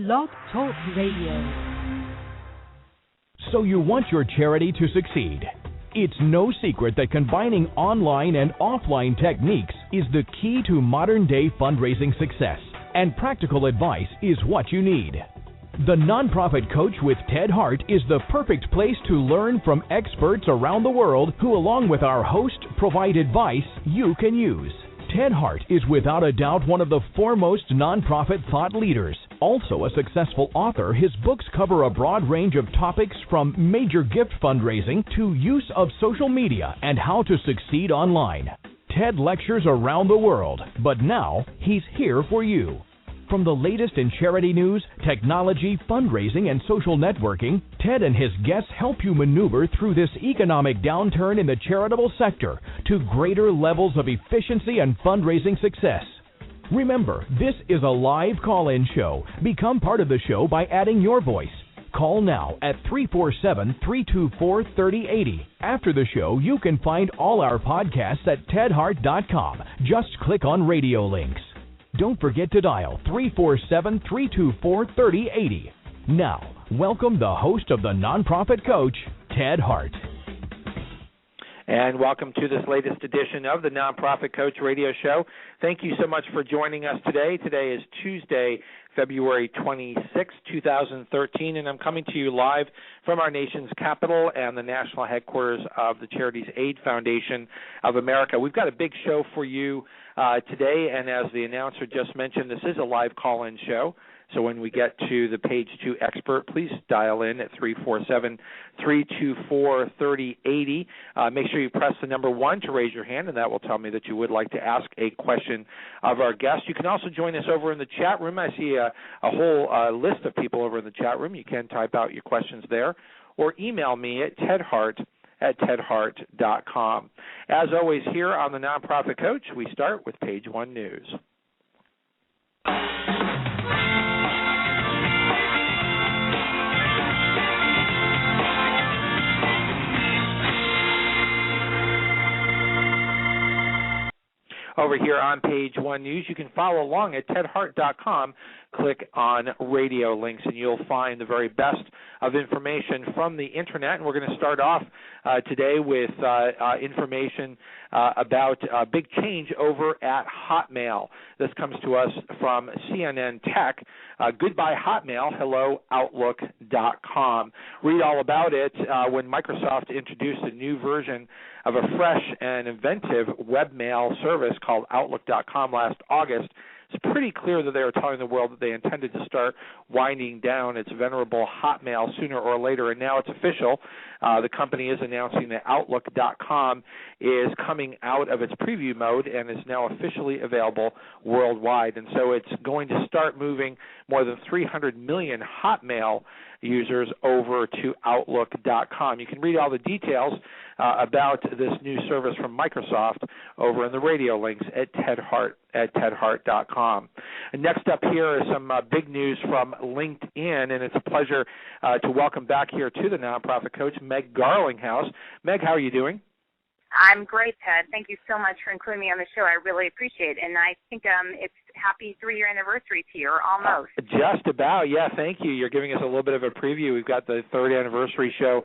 Blog Talk Radio. So you want your charity to succeed. It's no secret that combining online and offline techniques is the key to modern-day fundraising success, and practical advice is what you need. The Nonprofit Coach with Ted Hart is the perfect place to learn from experts around the world who, along with our host, provide advice you can use. Ted Hart is without a doubt one of the foremost nonprofit thought leaders. Also a successful author, his books cover a broad range of topics from major gift fundraising to use of social media and how to succeed online. Ted lectures around the world, but now he's here for you. From the latest in charity news, technology, fundraising, and social networking, Ted and his guests help you maneuver through this economic downturn in the charitable sector to greater levels of efficiency and fundraising success. Remember, this is a live call-in show. Become part of the show by adding your voice. Call now at 347-324-3080. After the show, you can find all our podcasts at tedhart.com. Just click on radio links. Don't forget to dial 347-324-3080. Now, welcome the host of the Nonprofit Coach, Ted Hart. And welcome to this latest edition of the Nonprofit Coach Radio Show. Thank you so much for joining us today. Today is Tuesday, February 26, 2013, and I'm coming to you live from our nation's capital and the national headquarters of the Charities Aid Foundation of America. We've got a big show for you today, and as the announcer just mentioned, this is a live call-in show. So when we get to the Page 2 expert, please dial in at 347-324-3080. Make sure you press the number 1 to raise your hand, and that will tell me that you would like to ask a question of our guest. You can also join us over in the chat room. I see a whole list of people over in the chat room. You can type out your questions there or email me at tedhart@tedhart.com. As always, here on the Nonprofit Coach, we start with Page 1 News. Over here on Page 1 News, you can follow along at tedhart.com. Click on radio links, and you'll find the very best of information from the Internet. And we're going to start off today with information about a big change over at Hotmail. This comes to us from CNN Tech. Goodbye Hotmail, hello Outlook.com. Read all about it when Microsoft introduced a new version of a fresh and inventive webmail service called Outlook.com last August. It's pretty clear that they are telling the world that they intended to start winding down its venerable Hotmail sooner or later, and now it's official. The company is announcing that Outlook.com is coming out of its preview mode and is now officially available worldwide. And so it's going to start moving more than 300 million Hotmail users over to Outlook.com. You can read all the details about this new service from Microsoft over in the radio links at tedhart.com. And next up here is some big news from LinkedIn, and it's a pleasure to welcome back here to the Nonprofit Coach, Meg Garlinghouse. Meg, how are you doing? I'm great, Ted. Thank you so much for including me on the show. I really appreciate it. And I think it's happy 3-year anniversary to you, or almost. Just about, yeah. Thank you. You're giving us a little bit of a preview. We've got the 3rd anniversary show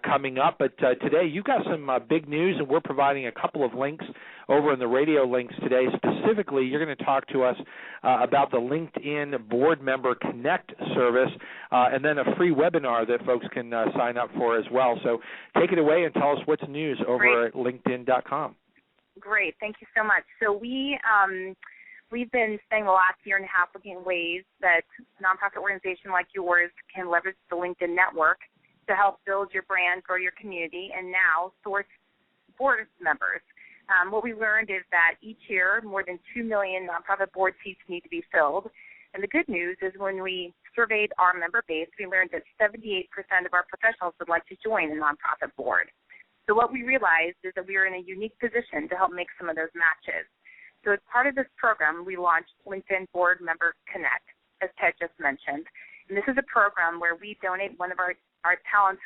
coming up. But today you've got some big news, and we're providing a couple of links over in the radio links today. Specifically, you're going to talk to us about the LinkedIn Board Member Connect service and then a free webinar that folks can sign up for as well. So take it away and tell us what's news over at LinkedIn.com. Great. Thank you so much. So we've been spending the last year and a half looking at ways that nonprofit organizations like yours can leverage the LinkedIn network to help build your brand, grow your community, and now source board members. What we learned is that each year more than 2 million nonprofit board seats need to be filled. And the good news is when we surveyed our member base, we learned that 78% of our professionals would like to join a nonprofit board. So what we realized is that we are in a unique position to help make some of those matches. So as part of this program, we launched LinkedIn Board Member Connect, as Ted just mentioned. And this is a program where we donate one of our talent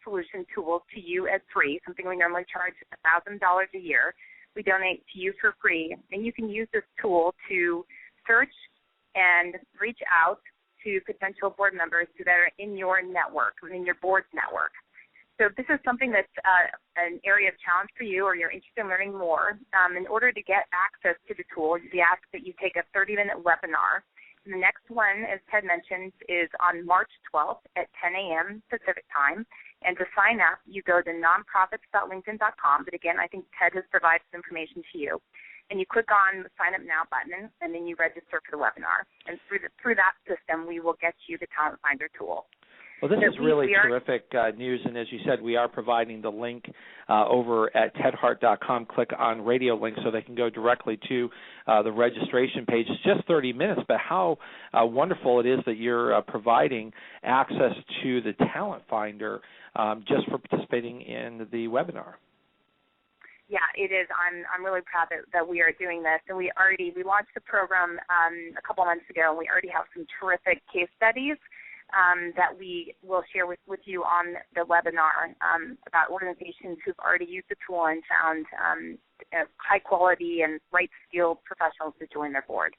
solution tools to you at free, something we normally charge $1,000 a year. We donate to you for free, and you can use this tool to search and reach out to potential board members that are in your network, in your board's network. So if this is something that's an area of challenge for you or you're interested in learning more, in order to get access to the tool, we ask that you take a 30-minute webinar. And the next one, as Ted mentioned, is on March 12th at 10 a.m. Pacific time. And to sign up, you go to nonprofits.linkedin.com. But again, I think Ted has provided some information to you. And you click on the Sign Up Now button, and then you register for the webinar. And through that system, we will get you the Talent Finder tool. Well, this is really terrific news, and as you said, we are providing the link over at tedhart.com. Click on radio link so they can go directly to the registration page. It's just 30 minutes, but how wonderful it is that you're providing access to the Talent Finder just for participating in the webinar. Yeah, it is. I'm really proud that we are doing this, and we launched the program a couple months ago, and we already have some terrific case studies that we will share with you on the webinar about organizations who've already used the tool and found high quality and right skilled professionals to join their board.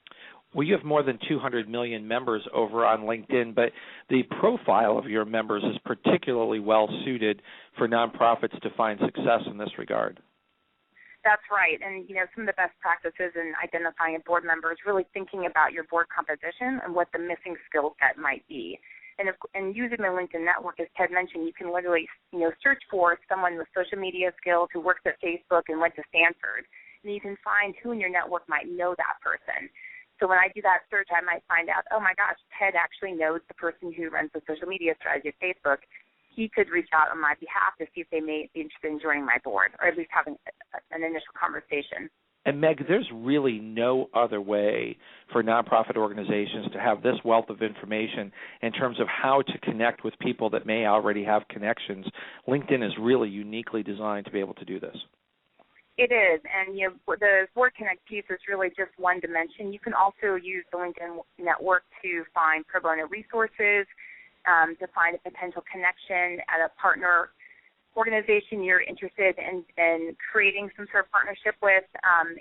Well, you have more than 200 million members over on LinkedIn, but the profile of your members is particularly well suited for nonprofits to find success in this regard. That's right. And, some of the best practices in identifying a board member is really thinking about your board composition and what the missing skill set might be. And using the LinkedIn network, as Ted mentioned, you can literally, search for someone with social media skills who works at Facebook and went to Stanford. And you can find who in your network might know that person. So when I do that search, I might find out, oh, my gosh, Ted actually knows the person who runs the social media strategy at Facebook. He could reach out on my behalf to see if they may be interested in joining my board, or at least having an initial conversation. And, Meg, there's really no other way for nonprofit organizations to have this wealth of information in terms of how to connect with people that may already have connections. LinkedIn is really uniquely designed to be able to do this. It is, and the Board Connect piece is really just one dimension. You can also use the LinkedIn network to find pro bono resources, to find a potential connection at a partner organization you're interested in creating some sort of partnership with.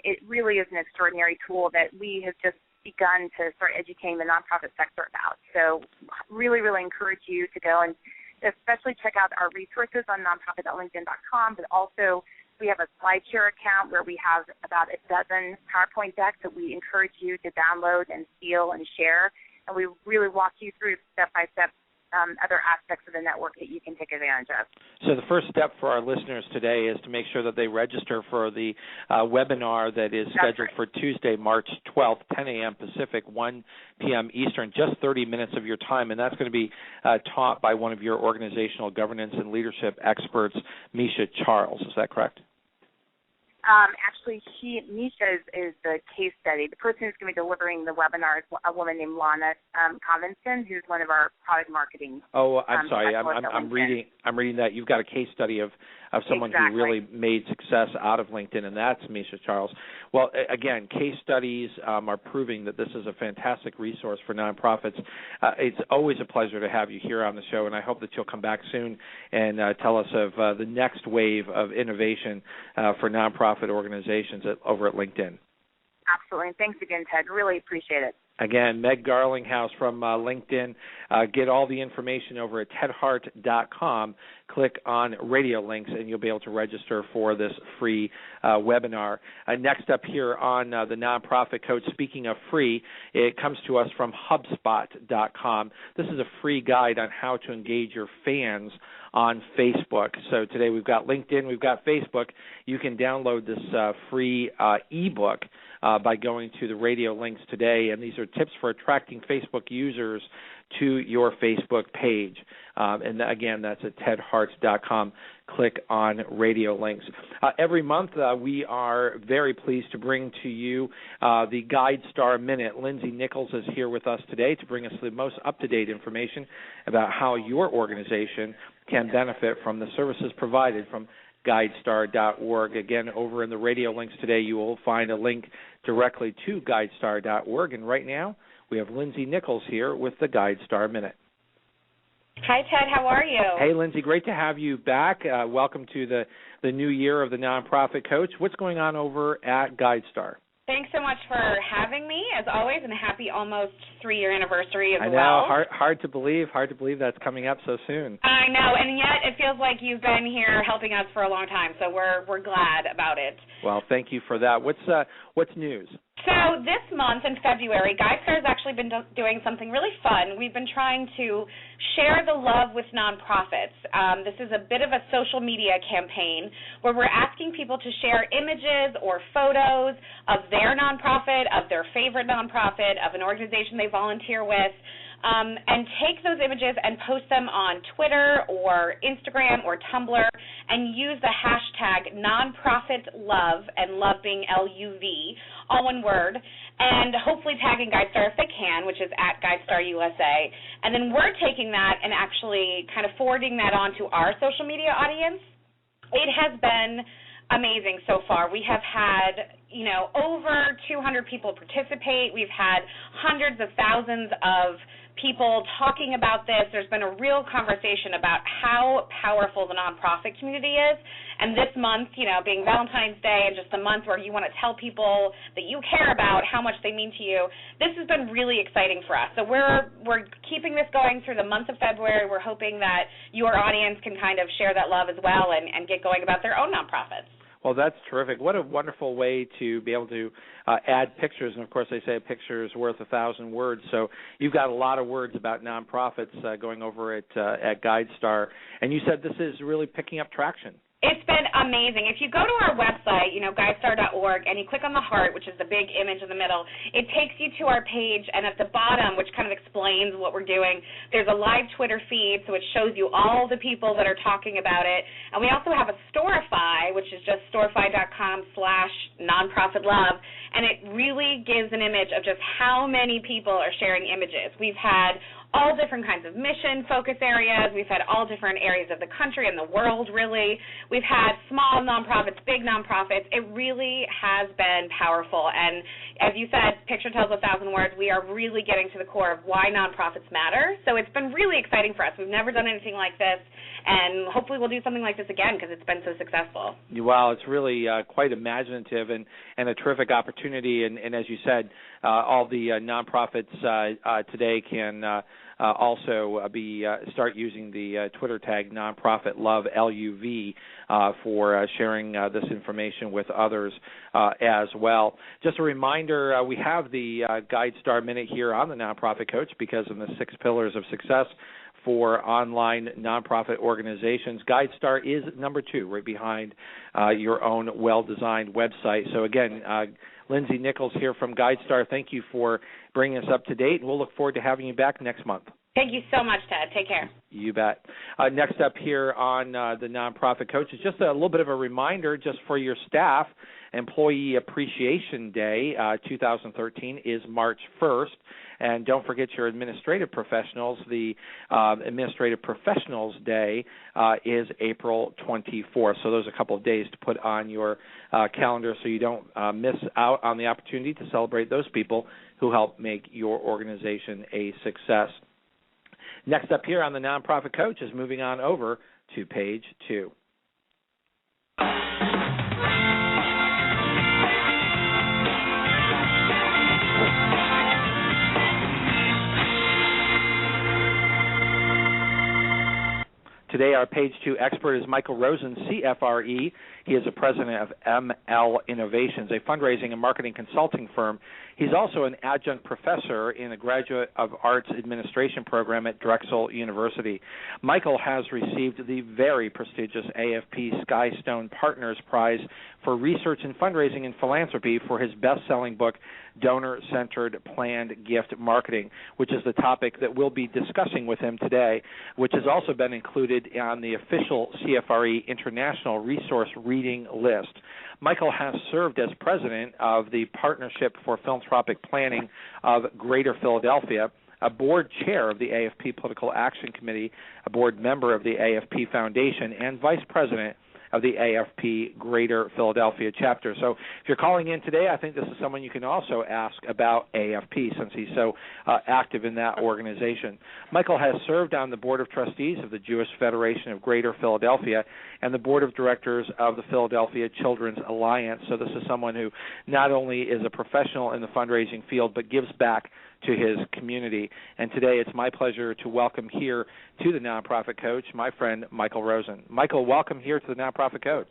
It really is an extraordinary tool that we have just begun to start educating the nonprofit sector about. So really, really encourage you to go and especially check out our resources on nonprofit.linkedin.com, but also we have a SlideShare account where we have about a dozen PowerPoint decks that we encourage you to download and steal and share. And we really walk you through step-by-step other aspects of the network that you can take advantage of. So the first step for our listeners today is to make sure that they register for the webinar that is scheduled for Tuesday, March 12th, 10 a.m. Pacific, 1 p.m. Eastern, just 30 minutes of your time, and that's going to be taught by one of your organizational governance and leadership experts, Misha Charles. Is that correct? Actually, Misha is the case study. The person who's going to be delivering the webinar is a woman named Lana Convincent, who's one of our product marketing. Oh, I'm sorry. I'm reading that you've got a case study of someone who really made success out of LinkedIn, and that's Misha Charles. Well, again, case studies are proving that this is a fantastic resource for nonprofits. It's always a pleasure to have you here on the show, and I hope that you'll come back soon and tell us of the next wave of innovation for nonprofit organizations over at LinkedIn. Absolutely. Thanks again, Ted. Really appreciate it. Again, Meg Garlinghouse from LinkedIn. Get all the information over at tedhart.com. Click on radio links, and you'll be able to register for this free webinar. Next up here on the Nonprofit Coach, speaking of free, it comes to us from HubSpot.com. This is a free guide on how to engage your fans on Facebook. So today we've got LinkedIn, we've got Facebook. You can download this free ebook by going to the radio links today, and these are tips for attracting Facebook users to your Facebook page. And again, that's at tedhart.com. Click on radio links. Every month, we are very pleased to bring to you the GuideStar Minute. Lindsay Nichols is here with us today to bring us the most up-to-date information about how your organization can benefit from the services provided from GuideStar.org. Again, over in the radio links today, you will find a link directly to GuideStar.org. And right now, we have Lindsay Nichols here with the GuideStar Minute. Hi, Ted. How are you? Hey, Lindsay. Great to have you back. Welcome to the new year of the Nonprofit Coach. What's going on over at GuideStar? Thanks so much for having me, as always, and a happy almost 3-year anniversary as I well. know, hard to believe that's coming up so soon. I know, and yet it feels like you've been here helping us for a long time, so we're glad about it. Well, thank you for that. What's news? So this month in February, GuideStar has actually been doing something really fun. We've been trying to share the love with nonprofits. This is a bit of a social media campaign where we're asking people to share images or photos of their nonprofit, of their favorite nonprofit, of an organization they volunteer with, and take those images and post them on Twitter or Instagram or Tumblr and use the hashtag nonprofitlove, and love being L-U-V, all one word, and hopefully tagging GuideStar if they can, which is at GuideStar USA. And then we're taking that and actually kind of forwarding that on to our social media audience. It has been amazing so far. We have had, over 200 people participate. We've had hundreds of thousands of people talking about this. There's been a real conversation about how powerful the nonprofit community is. And this month, being Valentine's Day and just a month where you want to tell people that you care about how much they mean to you, this has been really exciting for us. So we're keeping this going through the month of February. We're hoping that your audience can kind of share that love as well and get going about their own nonprofits. Well, that's terrific. What a wonderful way to be able to add pictures. And, of course, they say a picture is worth 1,000 words. So you've got a lot of words about nonprofits going over at GuideStar. And you said this is really picking up traction. It's been amazing. If you go to our website, guidestar.org, and you click on the heart, which is the big image in the middle, it takes you to our page, and at the bottom, which kind of explains what we're doing, there's a live Twitter feed, so it shows you all the people that are talking about it. And we also have a Storify, which is just storify.com/nonprofitlove, and it really gives an image of just how many people are sharing images. We've had all different kinds of mission focus areas. We've had all different areas of the country and the world, really. We've had small nonprofits, big nonprofits. It really has been powerful. And as you said, picture tells 1,000 words. We are really getting to the core of why nonprofits matter. So it's been really exciting for us. We've never done anything like this, and hopefully we'll do something like this again because it's been so successful. Wow, it's really quite imaginative and a terrific opportunity. And as you said, all the nonprofits today can also start using the Twitter tag nonprofitlove, L-U-V, for sharing this information with others as well. Just a reminder, we have the GuideStar Minute here on the Nonprofit Coach because of the 6 pillars of success for online nonprofit organizations. GuideStar is number 2, right behind your own well-designed website. So again, Lindsay Nichols here from GuideStar. Thank you for bringing us up to date, and we'll look forward to having you back next month. Thank you so much, Ted. Take care. You bet. Next up here on the Nonprofit Coach is just a little bit of a reminder just for your staff. Employee Appreciation Day 2013 is March 1st. And don't forget your administrative professionals. The Administrative Professionals Day is April 24th. So those are a couple of days to put on your calendar so you don't miss out on the opportunity to celebrate those people who help make your organization a success. Next up here on the Nonprofit Coach is moving on over to page 2. Today, our page 2 expert is Michael Rosen, CFRE. He is the president of ML Innovations, a fundraising and marketing consulting firm. He's also an adjunct professor in the Graduate of Arts Administration program at Drexel University. Michael has received the very prestigious AFP Skystone Partners Prize for Research in Fundraising and Philanthropy for his best-selling book, Donor-Centered Planned Gift Marketing, which is the topic that we'll be discussing with him today, which has also been included on the official CFRE International Resource Reading List. Michael has served as president of the Partnership for Philanthropic Planning of Greater Philadelphia, a board chair of the AFP Political Action Committee, a board member of the AFP Foundation, and vice president of the AFP Greater Philadelphia chapter. So if you're calling in today, I think this is someone you can also ask about AFP since he's so active in that organization. Michael has served on the Board of Trustees of the Jewish Federation of Greater Philadelphia and the Board of Directors of the Philadelphia Children's Alliance. So this is someone who not only is a professional in the fundraising field but gives back to his community. And today it's my pleasure to welcome here to the Nonprofit Coach my friend Michael Rosen. Michael, welcome here to the Nonprofit Coach.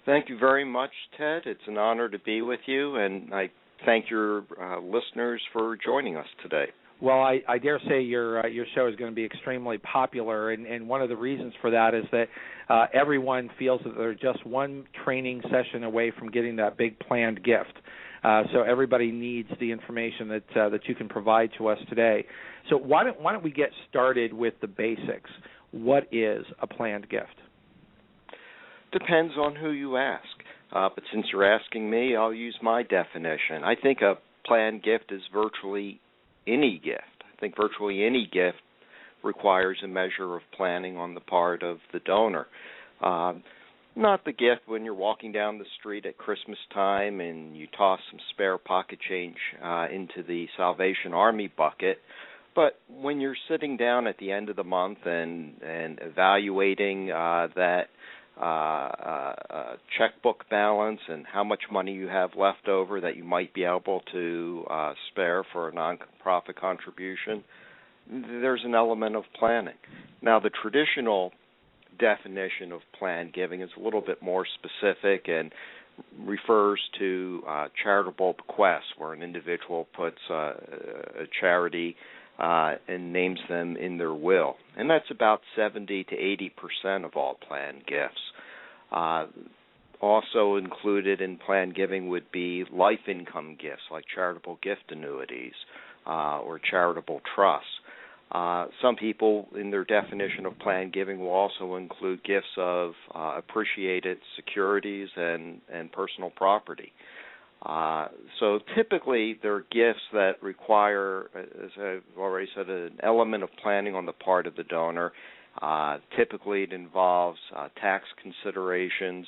Thank you very much, Ted. It's an honor to be with you, and I thank your listeners for joining us today. Well, I dare say your show is going to be extremely popular, and one of the reasons for that is that everyone feels that they're just one training session away from getting that big planned gift. So everybody needs the information that you can provide to us today. So why don't we get started with the basics? What is a planned gift? Depends on who you ask. But since you're asking me, I'll use my definition. I think a planned gift is virtually any gift. I think virtually any gift requires a measure of planning on the part of the donor. Not the gift when you're walking down the street at Christmas time and you toss some spare pocket change into the Salvation Army bucket, but when you're sitting down at the end of the month and evaluating that checkbook balance and how much money you have left over that you might be able to spare for a nonprofit contribution, there's an element of planning. Now, the traditional definition of planned giving is a little bit more specific and refers to charitable bequests, where an individual puts a charity and names them in their will. And that's about 70 to 80% of all planned gifts. Also included in planned giving would be life income gifts like charitable gift annuities or charitable trusts. Some people, in their definition of planned giving, will also include gifts of appreciated securities and personal property. So typically, there are gifts that require, as I've already said, an element of planning on the part of the donor. Typically, it involves tax considerations.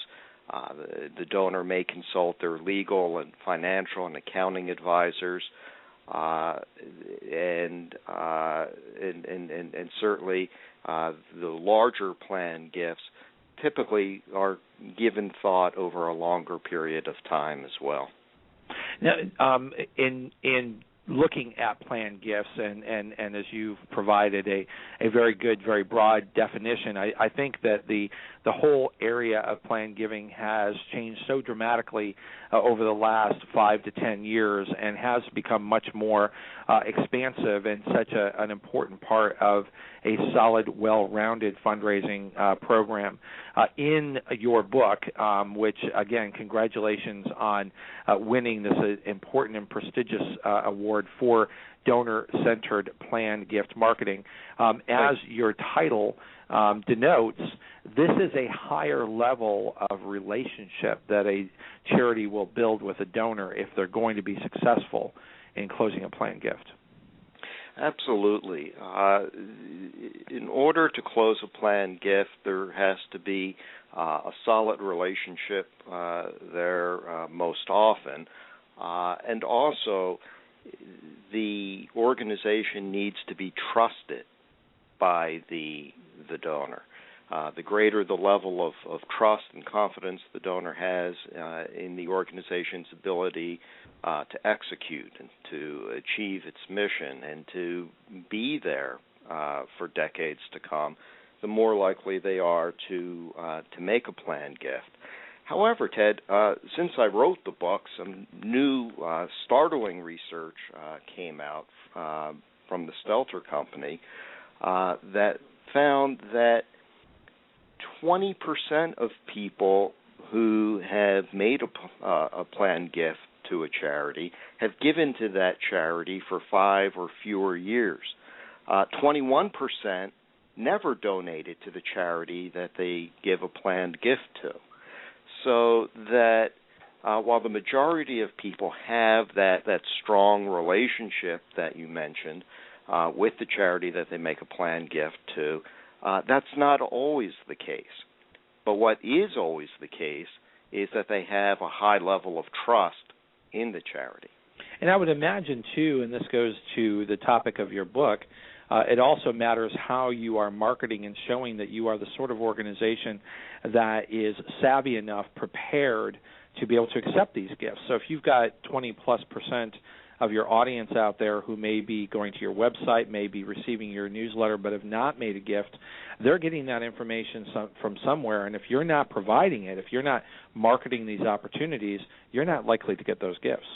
The donor may consult their legal and financial and accounting advisors. And certainly the larger planned gifts typically are given thought over a longer period of time as well. Now, in looking at planned gifts, and as you've provided a very good, very broad definition, I think that the whole area of planned giving has changed so dramatically over the last 5 to 10 years and has become much more expansive and such an important part of a solid, well-rounded fundraising program. In your book, which, again, congratulations on winning this important and prestigious award for donor-centered planned gift marketing. As your title denotes, this is a higher level of relationship that a charity will build with a donor if they're going to be successful in closing a planned gift. Absolutely. In order to close a planned gift, there has to be a solid relationship there most often. And also, the organization needs to be trusted by the donor. The greater the level of trust and confidence the donor has in the organization's ability to execute and to achieve its mission and to be there for decades to come, the more likely they are to make a planned gift. However, Ted, since I wrote the book, some new startling research came out from the Stelter Company that found that 20% of people who have made a planned gift to a charity have given to that charity for 5 or fewer years. 21% never donated to the charity that they give a planned gift to. So that while the majority of people have that strong relationship that you mentioned with the charity that they make a planned gift to, that's not always the case. But what is always the case is that they have a high level of trust in the charity. And I would imagine, too, and this goes to the topic of your book, it also matters how you are marketing and showing that you are the sort of organization that is savvy enough, prepared to be able to accept these gifts. So if you've got 20+% of your audience out there who may be going to your website, may be receiving your newsletter, but have not made a gift, they're getting that information from somewhere. And if you're not providing it, if you're not marketing these opportunities, you're not likely to get those gifts.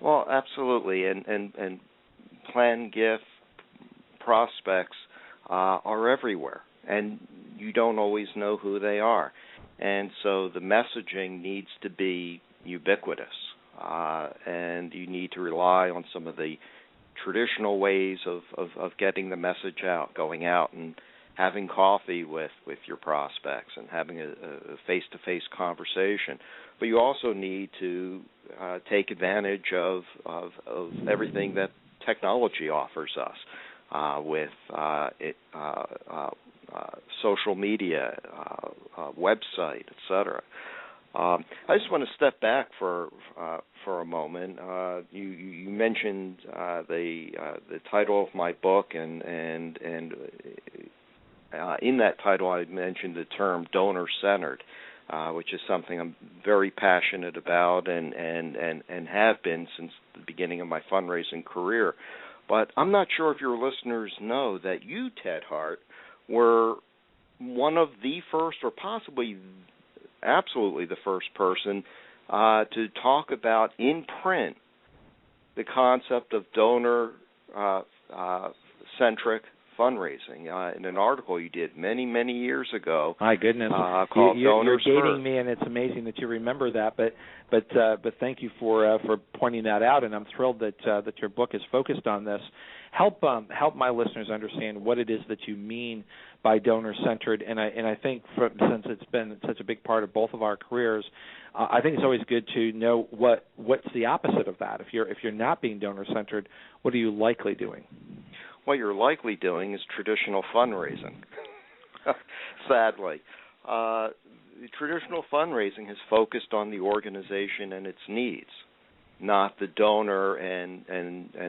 Well, absolutely. And planned gift prospects are everywhere, and you don't always know who they are. And so the messaging needs to be ubiquitous. And you need to rely on some of the traditional ways of getting the message out, going out and having coffee with your prospects and having a face-to-face conversation. But you also need to take advantage of everything that technology offers us with social media, website, etc. I just want to step back for a moment. You mentioned the title of my book, and in that title I mentioned the term donor-centered, which is something I'm very passionate about and have been since the beginning of my fundraising career. But I'm not sure if your listeners know that you, Ted Hart, were one of the first, or possibly absolutely the first person to talk about in print the concept of donor-centric fundraising in an article you did many years ago. My goodness, called you're Donors dating First. me, and it's amazing that you remember that. But thank you for pointing that out, and I'm thrilled that your book is focused on this. Help my listeners understand what it is that you mean by donor-centered, and I think since it's been such a big part of both of our careers, I think it's always good to know what's the opposite of that. If you're not being donor-centered, what are you likely doing? What you're likely doing is traditional fundraising. Sadly, traditional fundraising has focused on the organization and its needs, not the donor and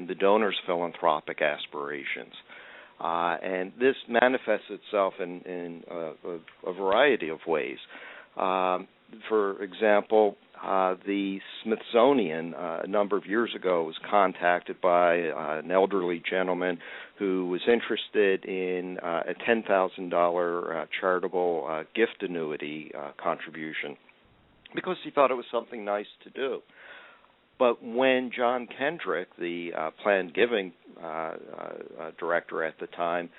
the donor's philanthropic aspirations. And this manifests itself in a variety of ways. For example, the Smithsonian a number of years ago was contacted by an elderly gentleman who was interested in a $10,000 charitable gift annuity contribution because he thought it was something nice to do. But when John Kendrick, the planned giving director at the time,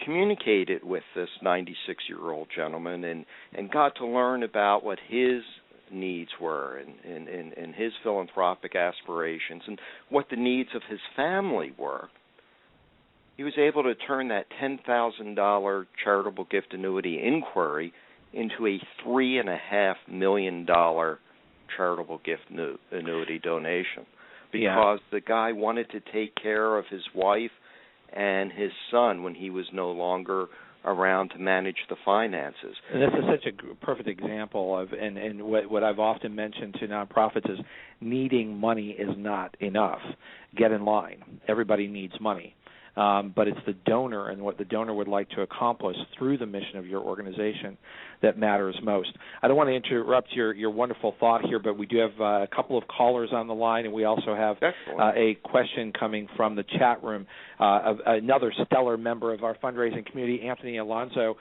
communicated with this 96-year-old gentleman and got to learn about what his needs were and his philanthropic aspirations and what the needs of his family were, he was able to turn that $10,000 charitable gift annuity inquiry into a $3.5 million charitable gift annuity donation because the guy wanted to take care of his wife and his son when he was no longer around to manage the finances. And this is such a perfect example of, and what I've often mentioned to nonprofits is needing money is not enough. Get in line. Everybody needs money. But it's the donor and what the donor would like to accomplish through the mission of your organization that matters most. I don't want to interrupt your wonderful thought here, but we do have a couple of callers on the line, and we also have a question coming from the chat room. Another stellar member of our fundraising community, Anthony Alonso,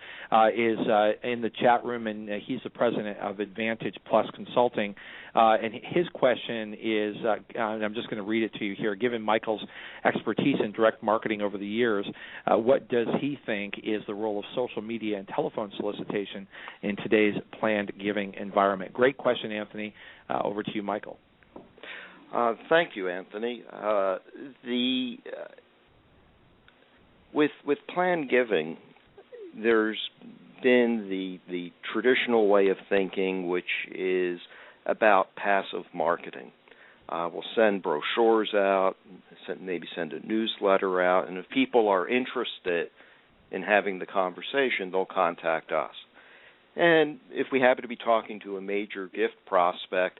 is in the chat room, and he's the president of Advantage Plus Consulting. And his question is, and I'm just going to read it to you here, given Michael's expertise in direct marketing over the years, what does he think is the role of social media and telephone solicitation in today's planned giving environment? Great question, Anthony. Over to you, Michael. Thank you, Anthony. With planned giving, there's been the traditional way of thinking, which is about passive marketing. We'll send brochures out, maybe send a newsletter out, and if people are interested in having the conversation, they'll contact us. And if we happen to be talking to a major gift prospect,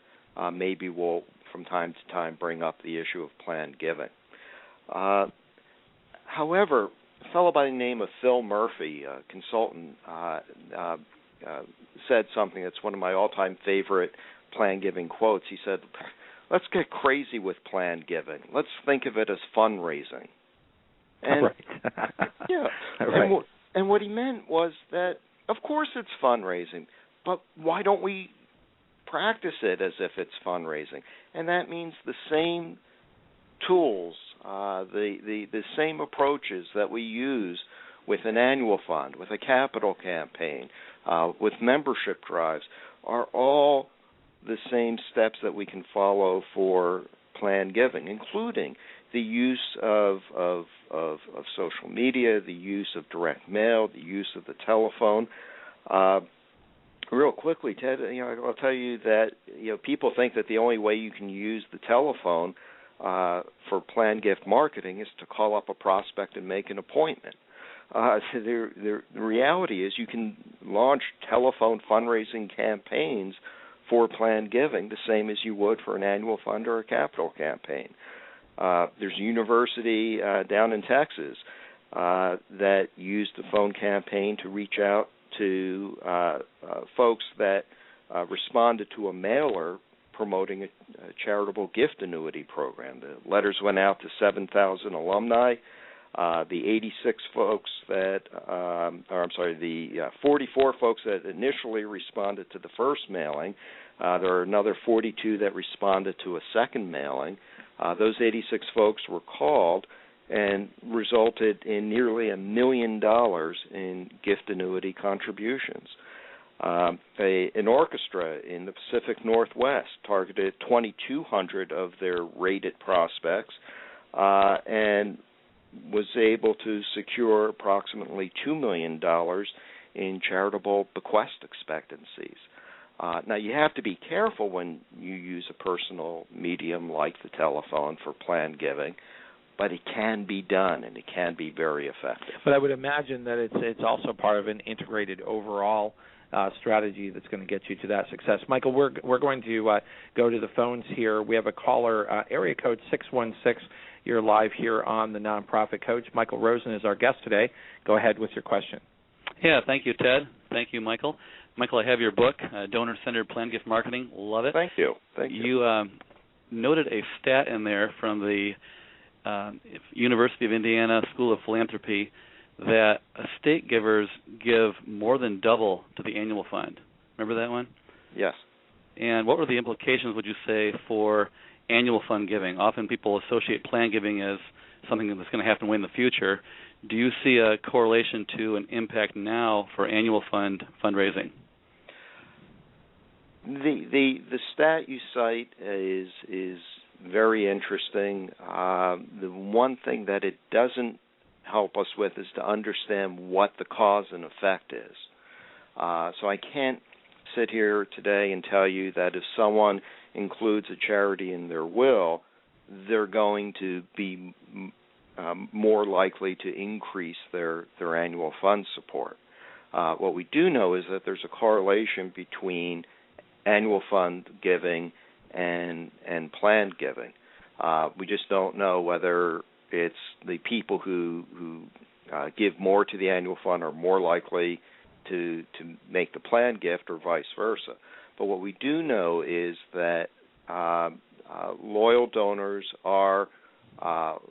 maybe we'll, from time to time, bring up the issue of planned giving. However, a fellow by the name of Phil Murphy, a consultant, said something that's one of my all-time favorite planned giving quotes. He said, "Let's get crazy with planned giving. Let's think of it as fundraising." And, right. Yeah. Right. And what he meant was that, of course it's fundraising, but why don't we practice it as if it's fundraising? And that means the same tools, the same approaches that we use with an annual fund, with a capital campaign, with membership drives, are all the same steps that we can follow for planned giving, including the use of social media, the use of direct mail, the use of the telephone. Real quickly, Ted, I'll tell you that people think that the only way you can use the telephone for planned gift marketing is to call up a prospect and make an appointment. So the reality is you can launch telephone fundraising campaigns for planned giving the same as you would for an annual fund or a capital campaign. There's a university down in Texas that used the phone campaign to reach out to folks that responded to a mailer promoting a charitable gift annuity program. The letters went out to 7,000 alumni. The 86 folks that, the 44 folks that initially responded to the first mailing. There are another 42 that responded to a second mailing. Those 86 folks were called and resulted in nearly $1 million in gift annuity contributions. An orchestra in the Pacific Northwest targeted 2,200 of their rated prospects and was able to secure approximately $2 million in charitable bequest expectancies. Now, you have to be careful when you use a personal medium like the telephone for planned giving, but it can be done, and it can be very effective. But I would imagine that it's also part of an integrated overall strategy that's going to get you to that success. Michael, we're going to go to the phones here. We have a caller, area code 616. You're live here on the Nonprofit Coach. Michael Rosen is our guest today. Go ahead with your question. Yeah, thank you, Ted. Thank you, Michael. Michael, I have your book, Donor-Centered Planned Gift Marketing. Love it. Thank you. You noted a stat in there from the University of Indiana School of Philanthropy that estate givers give more than double to the annual fund. Remember that one? Yes. And what were the implications, would you say, for annual fund giving? Often people associate planned giving as something that's going to happen way in the future. Do you see a correlation to an impact now for annual fund fundraising? The stat you cite is very interesting. The one thing that it doesn't help us with is to understand what the cause and effect is. So I can't sit here today and tell you that if someone includes a charity in their will, they're going to be more likely to increase their annual fund support. What we do know is that there's a correlation between annual fund giving and planned giving. We just don't know whether it's the people who give more to the annual fund are more likely to make the planned gift or vice versa. But what we do know is that loyal donors are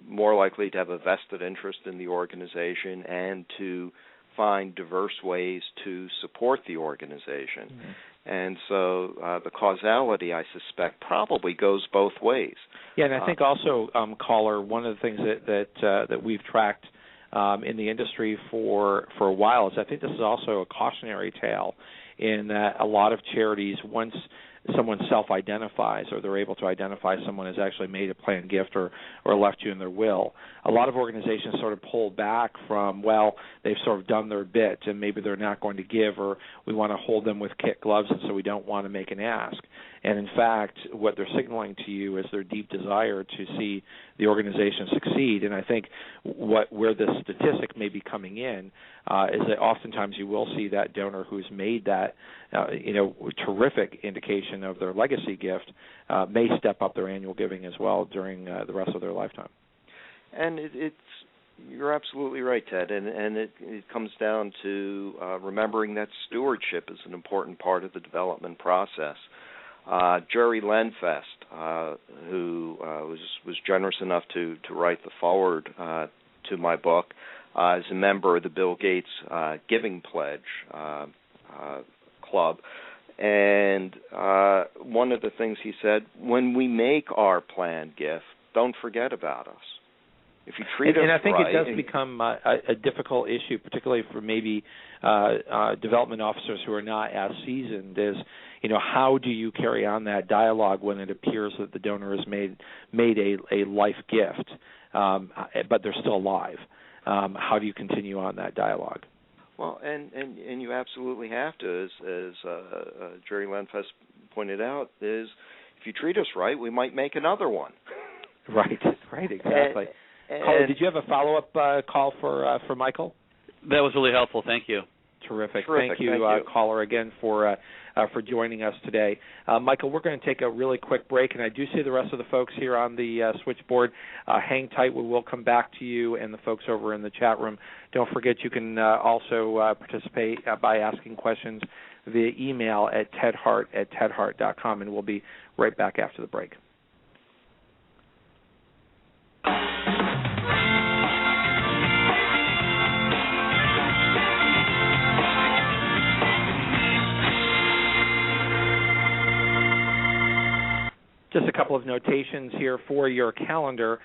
more likely to have a vested interest in the organization and to find diverse ways to support the organization. Mm-hmm. And so the causality, I suspect, probably goes both ways. Yeah, and I think also, caller, one of the things that we've tracked in the industry for a while is I think this is also a cautionary tale in that a lot of charities, once someone self-identifies or they're able to identify someone has actually made a planned gift or left you in their will. A lot of organizations sort of pull back from, well, they've sort of done their bit and maybe they're not going to give, or we want to hold them with kid gloves and so we don't want to make an ask. And in fact, what they're signaling to you is their deep desire to see the organization succeed. And I think where this statistic may be coming in is that oftentimes you will see that donor who's made that terrific indication of their legacy gift may step up their annual giving as well during the rest of their lifetime. And you're absolutely right, Ted, and it comes down to remembering that stewardship is an important part of the development process. Jerry Lenfest, who was generous enough to write the foreword to my book, is a member of the Bill Gates Giving Pledge Club. And one of the things he said, when we make our planned gift, don't forget about us. If you treat us right. And I think it does become a difficult issue, particularly for maybe development officers who are not as seasoned, is, how do you carry on that dialogue when it appears that the donor has made a life gift, but they're still alive? How do you continue on that dialogue? Well, and you absolutely have to, as Jerry Lenfest pointed out, is if you treat us right, we might make another one. Right, exactly. Caller, did you have a follow-up call for Michael? That was really helpful. Thank you. Terrific. Thank you, caller, again for joining us today. Michael, we're going to take a really quick break, and I do see the rest of the folks here on the switchboard. Hang tight. We will come back to you and the folks over in the chat room. Don't forget you can also participate by asking questions via email at tedhart@tedhart.com, and we'll be right back after the break. Just a couple of notations here for your calendar.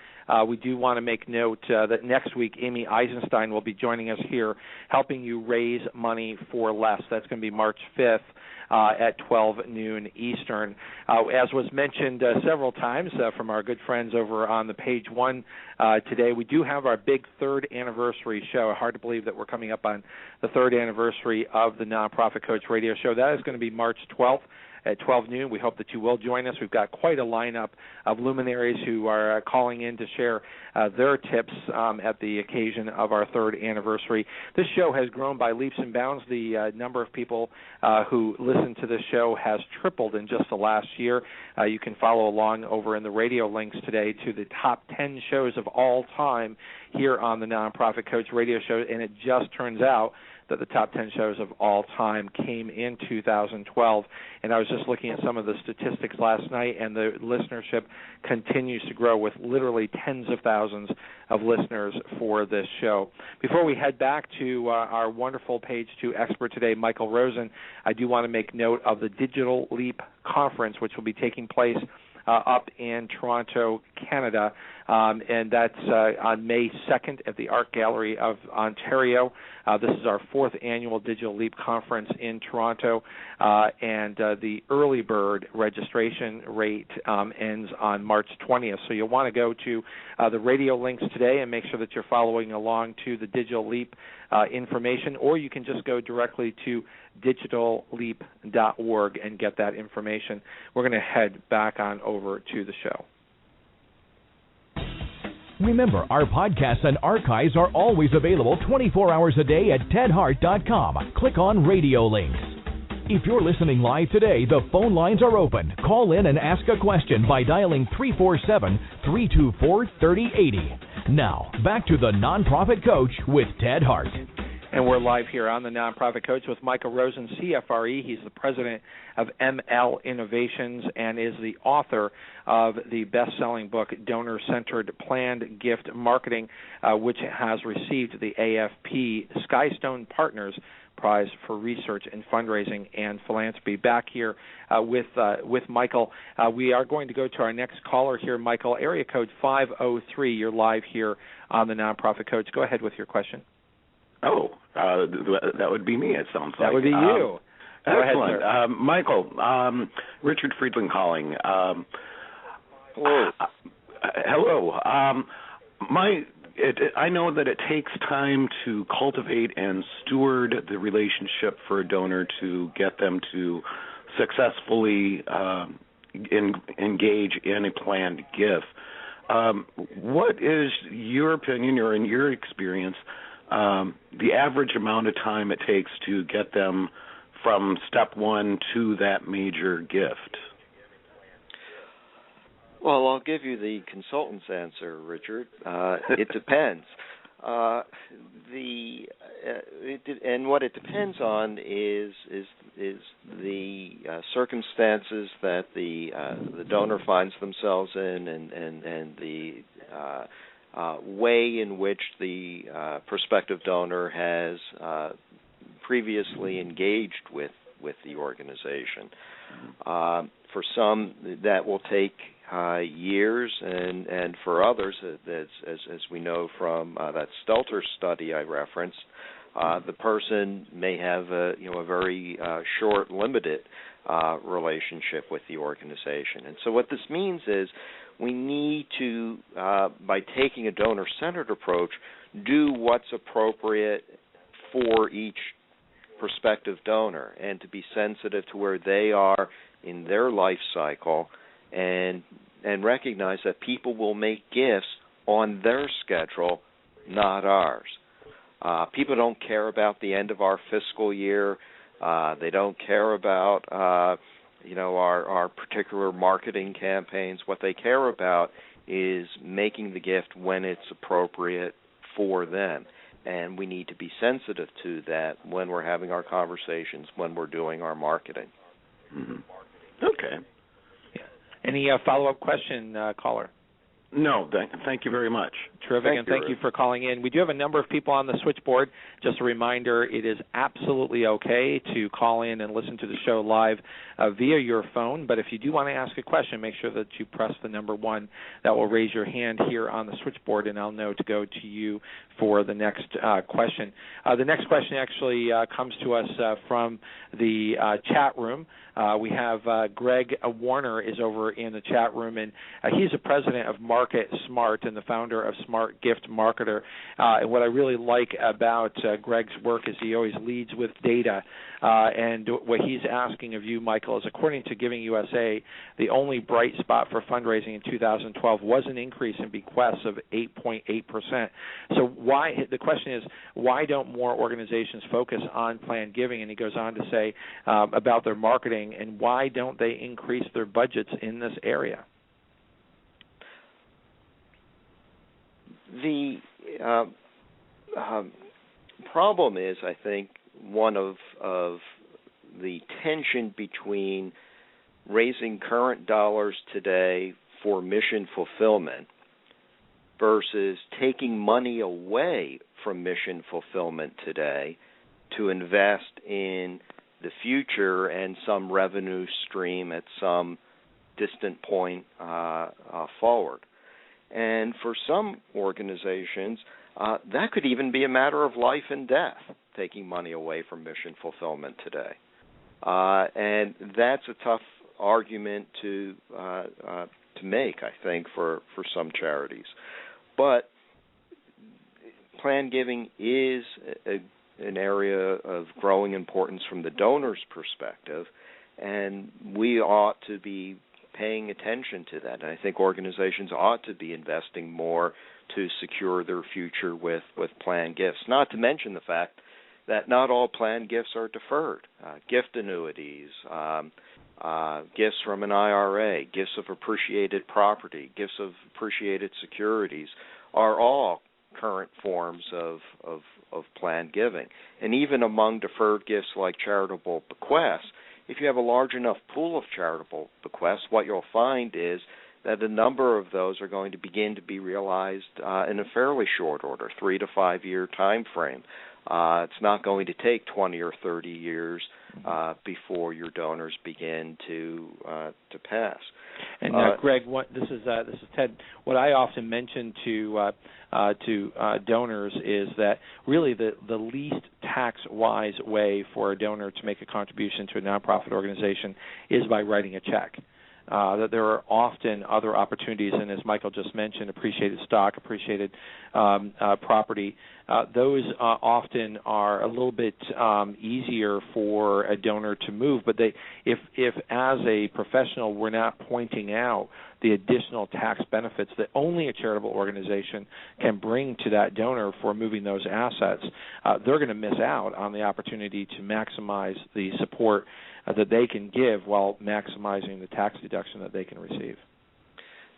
We do want to make note that next week Amy Eisenstein will be joining us here helping you raise money for less. That's going to be March 5th at 12 noon Eastern. As was mentioned several times from our good friends over on the page one today, we do have our big third anniversary show. Hard to believe that we're coming up on the third anniversary of the Nonprofit Coach Radio Show. That is going to be March 12th. At 12 noon. We hope that you will join us. We've got quite a lineup of luminaries who are calling in to share their tips at the occasion of our third anniversary. This show has grown by leaps and bounds. The number of people who listen to this show has tripled in just the last year. You can follow along over in the radio links today to the top 10 shows of all time here on the Nonprofit Coach Radio Show, and it just turns out that the top 10 shows of all time came in 2012. And I was just looking at some of the statistics last night, and the listenership continues to grow with literally tens of thousands of listeners for this show. Before we head back to our wonderful Page 2 expert today, Michael Rosen, I do want to make note of the Digital Leap Conference, which will be taking place up in Toronto, Canada, and that's on May 2nd at the Art Gallery of Ontario. This is our fourth annual Digital Leap Conference in Toronto, and the early bird registration rate ends on March 20th. So you'll want to go to the radio links today and make sure that you're following along to the Digital Leap information, or you can just go directly to digitalleap.org and get that information. We're going to head back on over to the show. Remember, our podcasts and archives are always available 24 hours a day at tedhart.com. Click on Radio Links. If you're listening live today, the phone lines are open. Call in and ask a question by dialing 347-324-3080. Now, back to the Nonprofit Coach with Ted Hart. And we're live here on the Nonprofit Coach with Michael Rosen, CFRE. He's the president of ML Innovations and is the author of the best-selling book, Donor-Centered Planned Gift Marketing, which has received the AFP Skystone Partners Prize for Research and Fundraising and Philanthropy. Back here with Michael. We are going to go to our next caller here, Michael, area code 503. You're live here on the Nonprofit Coach. Go ahead with your question. Oh, that would be me, it sounds like. That would be you. Excellent. Michael, Richard Friedland calling. Hello. Hello. I know that it takes time to cultivate and steward the relationship for a donor to get them to successfully engage in a planned gift. What is your opinion, or in your experience, the average amount of time it takes to get them from step one to that major gift? Well, I'll give you the consultant's answer, Richard. It depends. And what it depends on is the circumstances that the donor finds themselves in, and the way in which the prospective donor has previously engaged with the organization. For some, that will take years, and for others, as we know from that Stelter study I referenced, the person may have a very short, limited relationship with the organization. And so what this means is we need to, by taking a donor-centered approach, do what's appropriate for each prospective donor, and to be sensitive to where they are in their life cycle, and recognize that people will make gifts on their schedule, not ours. People don't care about the end of our fiscal year. They don't care about our particular marketing campaigns. What they care about is making the gift when it's appropriate for them. And we need to be sensitive to that when we're having our conversations, when we're doing our marketing. Mm-hmm. Okay. Yeah. Any follow-up question, caller? No, thank you very much. Terrific, thank you for calling in. We do have a number of people on the switchboard. Just a reminder, it is absolutely okay to call in and listen to the show live via your phone, but if you do want to ask a question, make sure that you press the number 1. That will raise your hand here on the switchboard, and I'll know to go to you for the next question. The next question actually comes to us from the chat room. We have Greg Warner is over in the chat room, and he's the president of Market Smart and the founder of Smart Gift Marketer. And what I really like about Greg's work is he always leads with data. And what he's asking of you, Michael, is according to Giving USA, the only bright spot for fundraising in 2012 was an increase in bequests of 8.8%. So the question is, why don't more organizations focus on planned giving? And he goes on to say about their marketing, and why don't they increase their budgets in this area? The problem is, I think, one of the tension between raising current dollars today for mission fulfillment versus taking money away from mission fulfillment today to invest in the future and some revenue stream at some distant point forward. And for some organizations, that could even be a matter of life and death, taking money away from mission fulfillment today. And that's a tough argument to make, I think, for some charities. But planned giving is an area of growing importance from the donor's perspective, and we ought to be paying attention to that. And I think organizations ought to be investing more to secure their future with planned gifts, not to mention the fact that not all planned gifts are deferred. Gift annuities, gifts from an IRA, gifts of appreciated property, gifts of appreciated securities are all current forms of planned giving. And even among deferred gifts like charitable bequests, if you have a large enough pool of charitable bequests, what you'll find is that a number of those are going to begin to be realized in a fairly short order, 3 to 5 year time frame. It's not going to take 20 or 30 years before your donors begin to pass. And Greg, this is Ted. What I often mention to donors is that really the least tax-wise way for a donor to make a contribution to a nonprofit organization is by writing a check. That there are often other opportunities, and as Michael just mentioned, appreciated stock, appreciated property. Those often are a little bit easier for a donor to move, but if as a professional we're not pointing out the additional tax benefits that only a charitable organization can bring to that donor for moving those assets, they're going to miss out on the opportunity to maximize the support that they can give while maximizing the tax deduction that they can receive.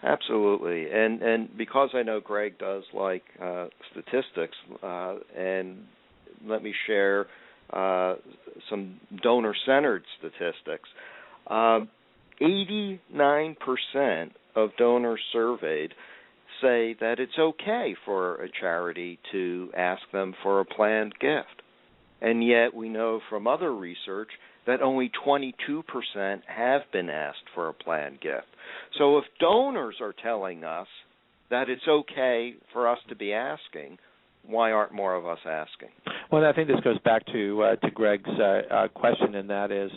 Absolutely, and because I know Greg does like statistics, and let me share some donor-centered statistics. 89% of donors surveyed say that it's okay for a charity to ask them for a planned gift, and yet we know from other research that only 22% have been asked for a planned gift. So if donors are telling us that it's okay for us to be asking, why aren't more of us asking? Well, I think this goes back to Greg's question, and that is,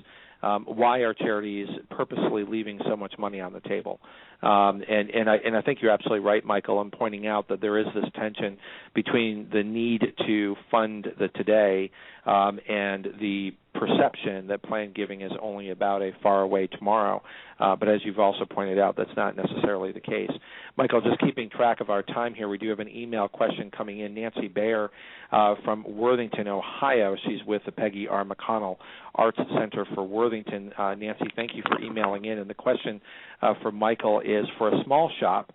why are charities purposely leaving so much money on the table? And I think you're absolutely right, Michael, in pointing out that there is this tension between the need to fund the today and the perception that planned giving is only about a faraway tomorrow. But as you've also pointed out, that's not necessarily the case. Michael, just keeping track of our time here, we do have an email question coming in. Nancy Bayer from Worthington, Ohio. She's with the Peggy R. McConnell Arts Center for Worthington. Nancy, thank you for emailing in. And the question for Michael is, for a small shop,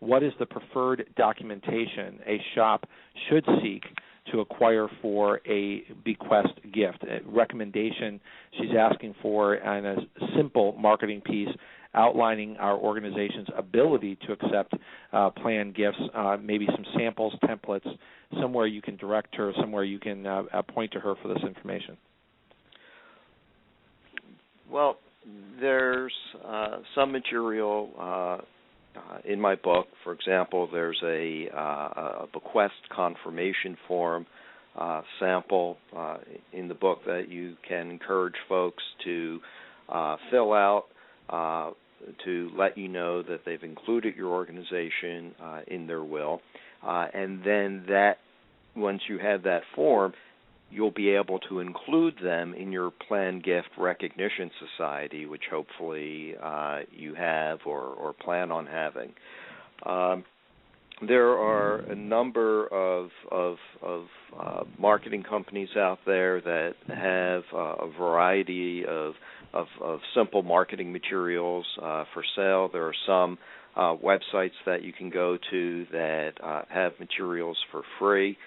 what is the preferred documentation a shop should seek to acquire for a bequest gift? A recommendation she's asking for, and a simple marketing piece outlining our organization's ability to accept planned gifts, maybe some samples, templates, somewhere you can direct her, somewhere you can point to her for this information. Well, there's some material in my book. For example, there's a bequest confirmation form sample in the book that you can encourage folks to fill out to let you know that they've included your organization in their will. And then that, once you have that form, you'll be able to include them in your planned gift recognition society, which hopefully you have or plan on having. There are a number of marketing companies out there that have a variety of simple marketing materials for sale. There are some websites that you can go to that have materials for free.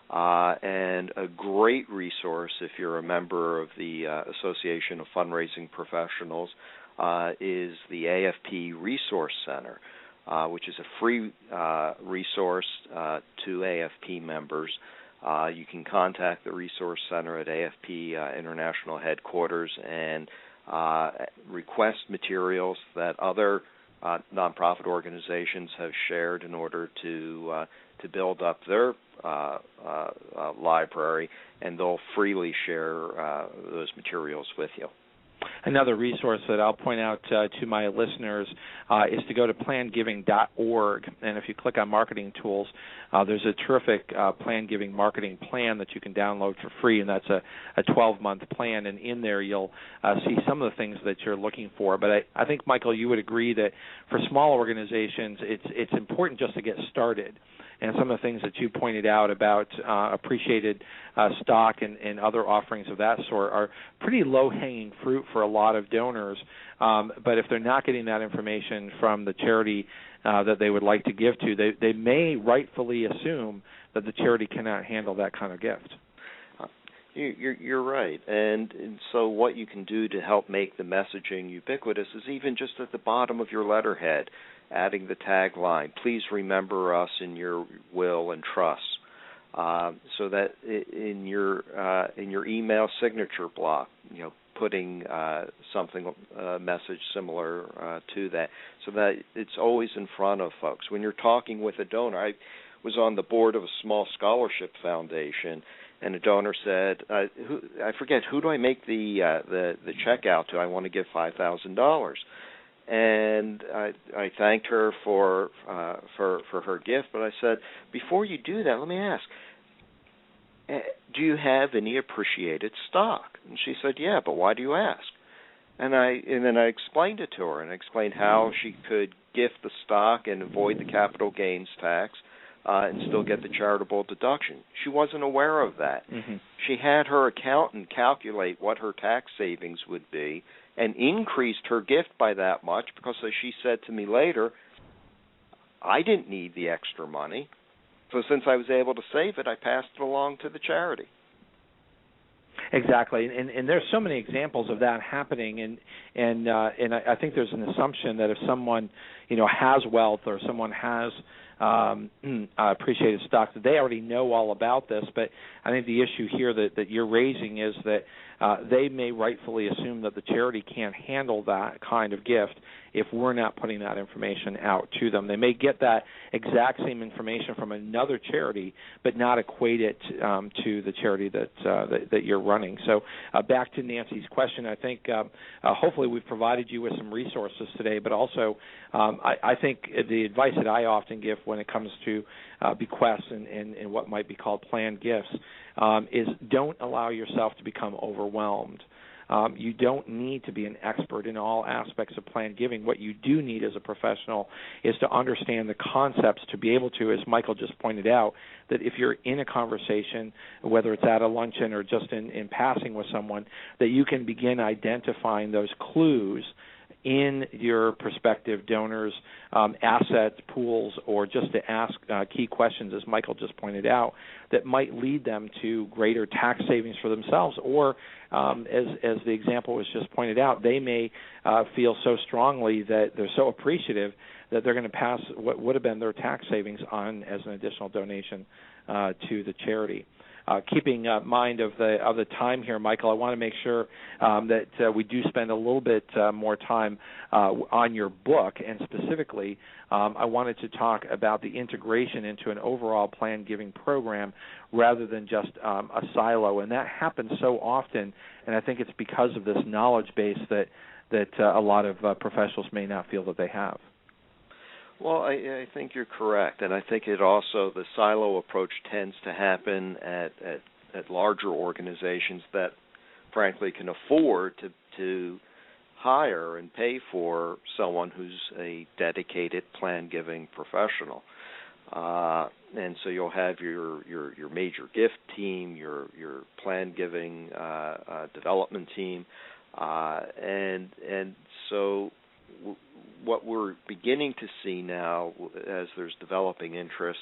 And a great resource, if you're a member of the Association of Fundraising Professionals, is the AFP Resource Center, which is a free resource to AFP members. You can contact the Resource Center at AFP International Headquarters and request materials that other nonprofit organizations have shared in order to build up their library, and they'll freely share those materials with you. Another resource that I'll point out to my listeners is to go to plannedgiving.org, and if you click on marketing tools, there's a terrific planned giving marketing plan that you can download for free, and that's a 12-month plan, and in there you'll see some of the things that you're looking for. But I think, Michael, you would agree that for small organizations, it's important just to get started. And some of the things that you pointed out about appreciated stock and other offerings of that sort are pretty low-hanging fruit for a lot of donors. But if they're not getting that information from the charity that they would like to give to, they may rightfully assume that the charity cannot handle that kind of gift. You're right. And so what you can do to help make the messaging ubiquitous is even just at the bottom of your letterhead, adding the tagline, "Please remember us in your will and trust," so that in your email signature block, putting something, a message similar to that, so that it's always in front of folks. When you're talking with a donor, I was on the board of a small scholarship foundation, and a donor said, I forget, who do I make the check out to? I want to give $5,000. And I thanked her for her gift, but I said, before you do that, let me ask, do you have any appreciated stock? And she said, yeah, but why do you ask? And then I explained it to her, and I explained how she could gift the stock and avoid the capital gains tax and still get the charitable deduction. She wasn't aware of that. Mm-hmm. She had her accountant calculate what her tax savings would be and increased her gift by that much because, as she said to me later, I didn't need the extra money. So since I was able to save it, I passed it along to the charity. Exactly, and there's so many examples of that happening, and I think there's an assumption that if someone has wealth or someone has appreciated stock, that they already know all about this. But I think the issue here that you're raising is that they may rightfully assume that the charity can't handle that kind of gift if we're not putting that information out to them. They may get that exact same information from another charity, but not equate it to the charity that you're running. So back to Nancy's question, I think hopefully we've provided you with some resources today, but also I think the advice that I often give when it comes to bequests and what might be called planned gifts is don't allow yourself to become overwhelmed. You don't need to be an expert in all aspects of planned giving. What you do need as a professional is to understand the concepts to be able to, as Michael just pointed out, that if you're in a conversation, whether it's at a luncheon or just in passing with someone, that you can begin identifying those clues in your prospective donors' assets, pools, or just to ask key questions, as Michael just pointed out, that might lead them to greater tax savings for themselves. Or, as the example was just pointed out, they may feel so strongly that they're so appreciative that they're going to pass what would have been their tax savings on as an additional donation to the charity. Keeping mind of the time here, Michael, I want to make sure that we do spend a little bit more time on your book, and specifically I wanted to talk about the integration into an overall planned giving program rather than just a silo, and that happens so often, and I think it's because of this knowledge base that a lot of professionals may not feel that they have. Well, I think you're correct, and I think it also, the silo approach tends to happen at larger organizations that, frankly, can afford to hire and pay for someone who's a dedicated plan-giving professional. And so you'll have your major gift team, your plan-giving development team, and so what we're beginning to see now, as there's developing interest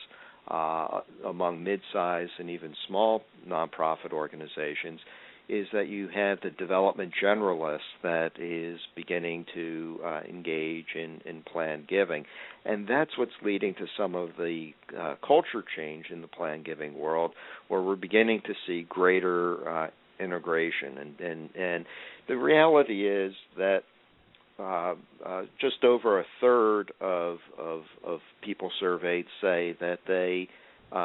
among mid-size and even small nonprofit organizations, is that you have the development generalist that is beginning to engage in planned giving. And that's what's leading to some of the culture change in the planned giving world, where we're beginning to see greater integration. And the reality is that just over a third of people surveyed say that they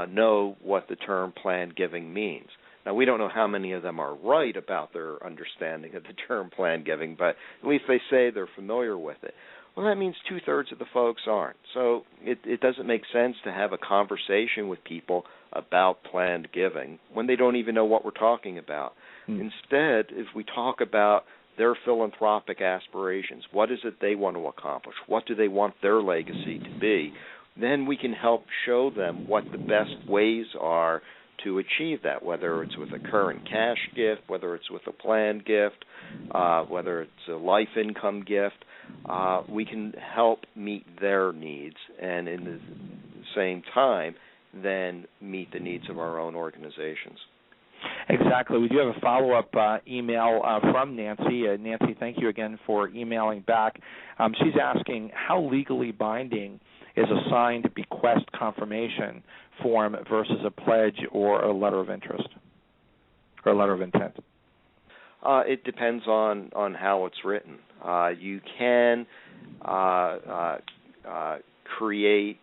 know what the term planned giving means. Now, we don't know how many of them are right about their understanding of the term planned giving, but at least they say they're familiar with it. Well, that means two-thirds of the folks aren't. So it doesn't make sense to have a conversation with people about planned giving when they don't even know what we're talking about. Instead, if we talk about their philanthropic aspirations, what is it they want to accomplish, what do they want their legacy to be, then we can help show them what the best ways are to achieve that, whether it's with a current cash gift, whether it's with a planned gift, whether it's a life income gift. We can help meet their needs and in the same time then meet the needs of our own organizations. Exactly. We do have a follow-up email from Nancy. Nancy, thank you again for emailing back. She's asking, how legally binding is a signed bequest confirmation form versus a pledge or a letter of interest or a letter of intent? It depends on how it's written. You can create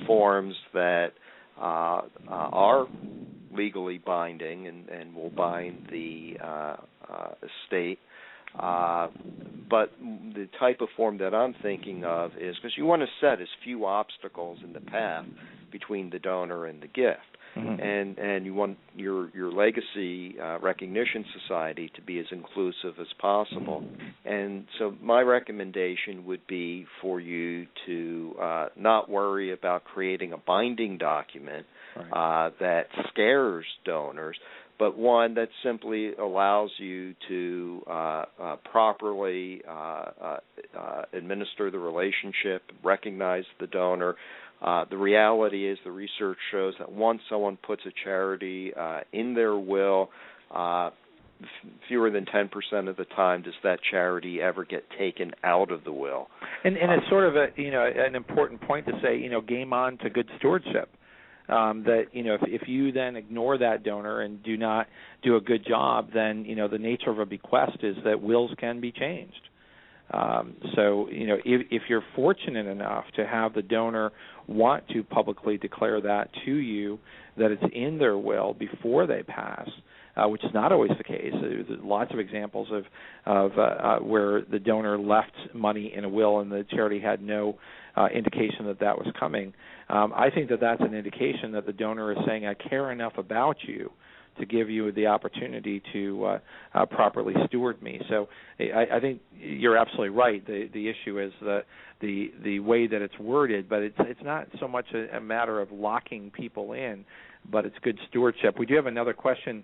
forms that are legally binding and will bind the estate. But the type of form that I'm thinking of is, because you want to set as few obstacles in the path between the donor and the gift. Mm-hmm. And you want your legacy recognition society to be as inclusive as possible. And so my recommendation would be for you to not worry about creating a binding document that scares donors, but one that simply allows you to properly administer the relationship, recognize the donor. The reality is, the research shows that once someone puts a charity in their will, fewer than 10% of the time does that charity ever get taken out of the will. And it's sort of an important point to say, game on to good stewardship. That if you then ignore that donor and do not do a good job, then the nature of a bequest is that wills can be changed. So if you're fortunate enough to have the donor want to publicly declare that to you, that it's in their will before they pass, which is not always the case. There's lots of examples of where the donor left money in a will and the charity had no indication that was coming. I think that's an indication that the donor is saying, I care enough about you to give you the opportunity to properly steward me. So I think you're absolutely right. The issue is the way that it's worded, but it's not so much a matter of locking people in, but it's good stewardship. We do have another question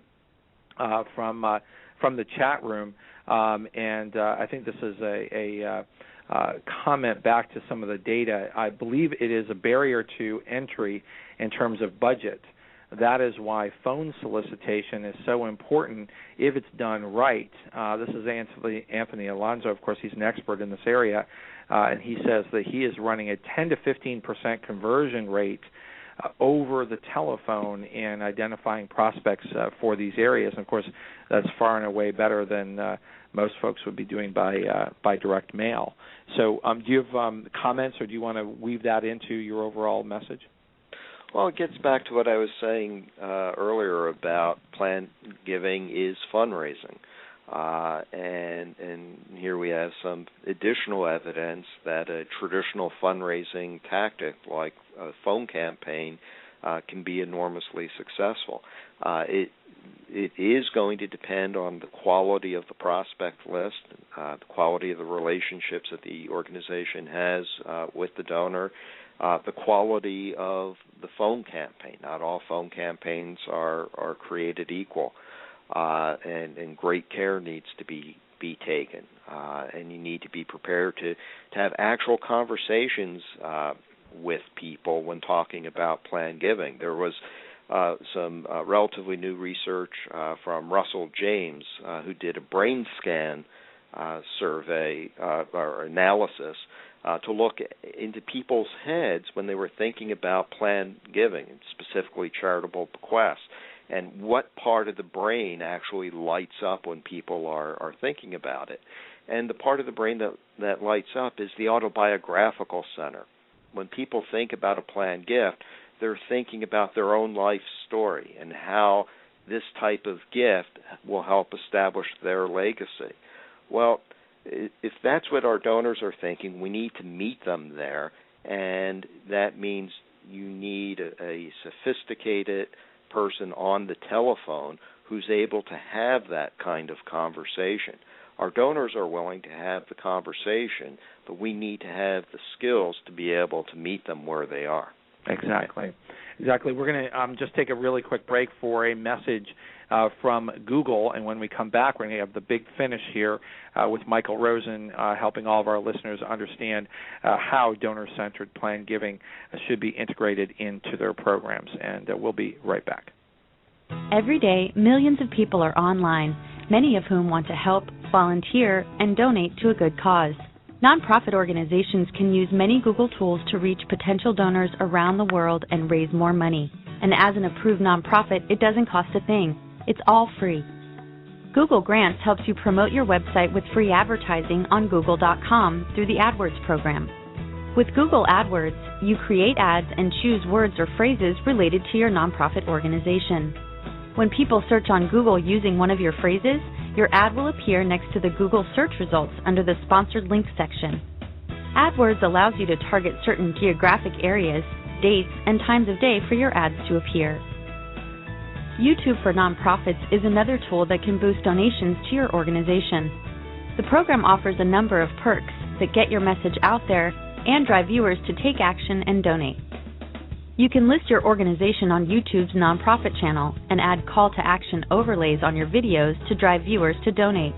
from the chat room, and I think this is a comment back to some of the data. I believe it is a barrier to entry in terms of budget. That is why phone solicitation is so important if it's done right. This is Anthony Alonso. Of course, he's an expert in this area, and he says that he is running a 10 to 15% conversion rate over the telephone in identifying prospects for these areas. And, of course, that's far and away better than most folks would be doing by direct mail. So do you have comments, or do you want to weave that into your overall message? Well, it gets back to what I was saying earlier about plan giving is fundraising. And here we have some additional evidence that a traditional fundraising tactic like a phone campaign can be enormously successful. It is going to depend on the quality of the prospect list, the quality of the relationships that the organization has with the donor, the quality of the phone campaign. Not all phone campaigns are created equal, and great care needs to be taken, and you need to be prepared to have actual conversations with people when talking about planned giving. There was some relatively new research from Russell James, who did a brain scan survey or analysis to look into people's heads when they were thinking about planned giving, and specifically charitable bequests, and what part of the brain actually lights up when people are thinking about it. And the part of the brain that lights up is the autobiographical center. When people think about a planned gift, they're thinking about their own life story and how this type of gift will help establish their legacy. Well, if that's what our donors are thinking, we need to meet them there, and that means you need a sophisticated person on the telephone who's able to have that kind of conversation. Our donors are willing to have the conversation, but we need to have the skills to be able to meet them where they are. Exactly. We're going to just take a really quick break for a message from Google, and when we come back, we're going to have the big finish here with Michael Rosen helping all of our listeners understand how donor-centered planned giving should be integrated into their programs, and we'll be right back. Every day, millions of people are online, many of whom want to help, volunteer, and donate to a good cause. Nonprofit organizations can use many Google tools to reach potential donors around the world and raise more money. And as an approved nonprofit, it doesn't cost a thing. It's all free. Google Grants helps you promote your website with free advertising on Google.com through the AdWords program. With Google AdWords, you create ads and choose words or phrases related to your nonprofit organization. When people search on Google using one of your phrases, your ad will appear next to the Google search results under the Sponsored Links section. AdWords allows you to target certain geographic areas, dates, and times of day for your ads to appear. YouTube for Nonprofits is another tool that can boost donations to your organization. The program offers a number of perks that get your message out there and drive viewers to take action and donate. You can list your organization on YouTube's nonprofit channel and add call-to-action overlays on your videos to drive viewers to donate.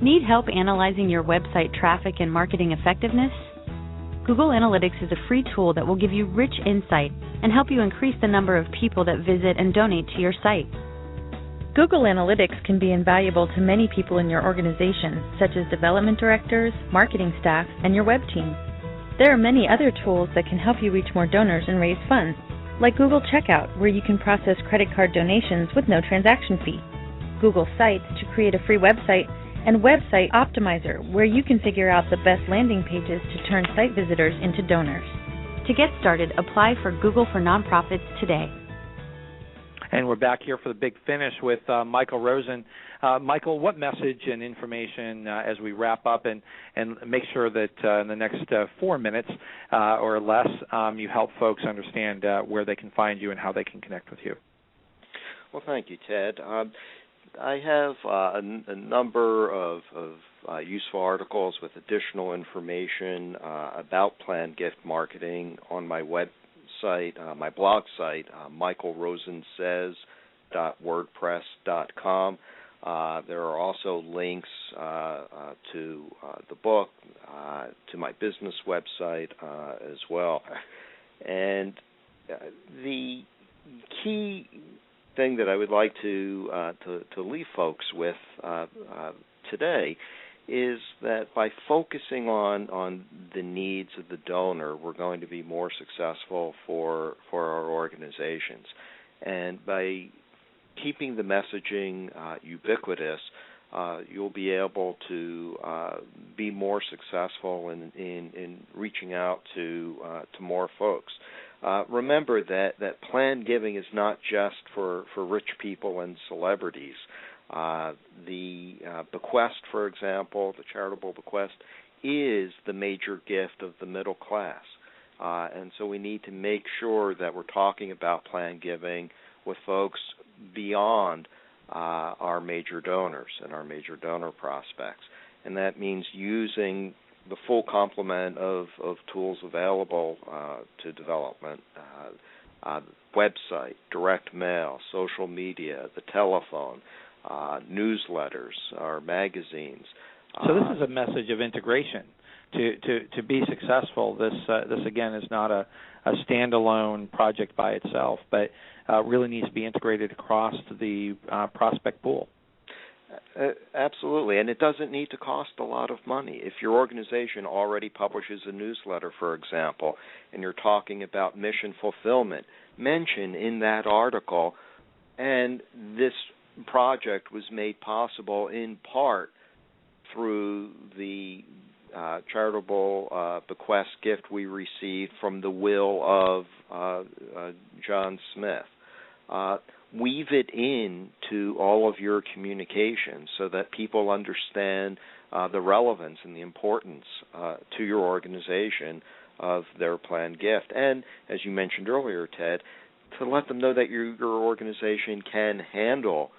Need help analyzing your website traffic and marketing effectiveness? Google Analytics is a free tool that will give you rich insight and help you increase the number of people that visit and donate to your site. Google Analytics can be invaluable to many people in your organization, such as development directors, marketing staff, and your web team. There are many other tools that can help you reach more donors and raise funds, like Google Checkout, where you can process credit card donations with no transaction fee, Google Sites to create a free website, and Website Optimizer, where you can figure out the best landing pages to turn site visitors into donors. To get started, apply for Google for Nonprofits today. And we're back here for the big finish with Michael Rosen. Michael, what message and information as we wrap up and make sure that in the next 4 minutes or less you help folks understand where they can find you and how they can connect with you? Well, thank you, Ted. I have a number of useful articles with additional information about planned gift marketing on my website, my blog site, michaelrosensays.wordpress.com. There are also links to the book, to my business website as well. And the key thing that I would like to leave folks with today is that by focusing on the needs of the donor, we're going to be more successful for our organizations. And by keeping the messaging ubiquitous, you'll be able to be more successful in reaching out to more folks. Remember that planned giving is not just for rich people and celebrities. The bequest, for example, the charitable bequest, is the major gift of the middle class. And so we need to make sure that we're talking about planned giving with folks beyond our major donors and our major donor prospects. And that means using the full complement of tools available to development, website, direct mail, social media, the telephone, newsletters or magazines. So this is a message of integration. To be successful, this again is not a standalone project by itself, but really needs to be integrated across the prospect pool. Absolutely, and it doesn't need to cost a lot of money. If your organization already publishes a newsletter, for example, and you're talking about mission fulfillment, mention in that article, and this project was made possible in part through the charitable bequest gift we received from the will of John Smith. Weave it into all of your communications so that people understand the relevance and the importance to your organization of their planned gift. And as you mentioned earlier, Ted, to let them know that your organization can handle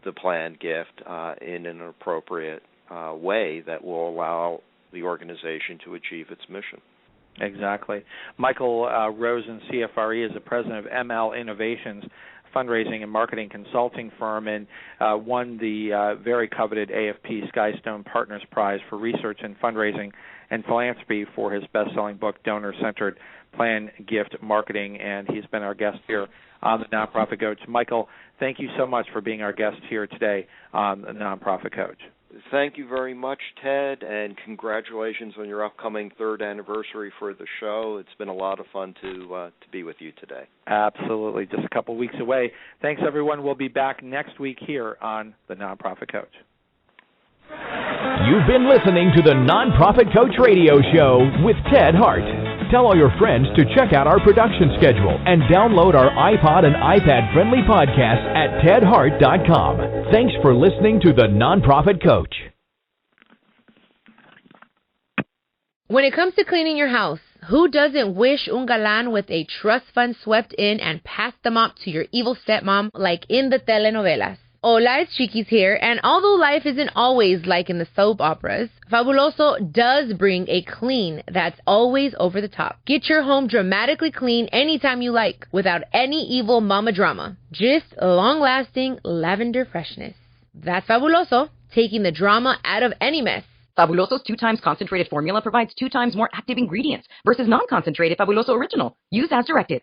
the planned gift in an appropriate way that will allow the organization to achieve its mission. Exactly. Michael Rosen, CFRE, is the president of ML Innovations, fundraising and marketing consulting firm, and won the very coveted AFP Skystone Partners Prize for research in fundraising and philanthropy for his best-selling book, Donor-Centered plan gift marketing, and he's been our guest here on the Nonprofit Coach. Michael, thank you so much for being our guest here today on the Nonprofit Coach. Thank you very much, Ted, and congratulations on your upcoming 3rd anniversary for the show. It's been a lot of fun to be with you today. Absolutely. Just a couple weeks away. Thanks, everyone. We'll be back next week here on the Nonprofit Coach. You've been listening to the Nonprofit Coach Radio Show with Ted Hart. Tell all your friends to check out our production schedule and download our iPod and iPad-friendly podcast at tedhart.com. Thanks for listening to the Nonprofit Coach. When it comes to cleaning your house, who doesn't wish un galán with a trust fund swept in and passed the mop to your evil stepmom like in the telenovelas? Hola, it's Chiquis here, and although life isn't always like in the soap operas, Fabuloso does bring a clean that's always over the top. Get your home dramatically clean anytime you like, without any evil mama drama. Just long-lasting lavender freshness. That's Fabuloso, taking the drama out of any mess. Fabuloso's 2x concentrated formula provides 2 times more active ingredients versus non-concentrated Fabuloso Original. Use as directed.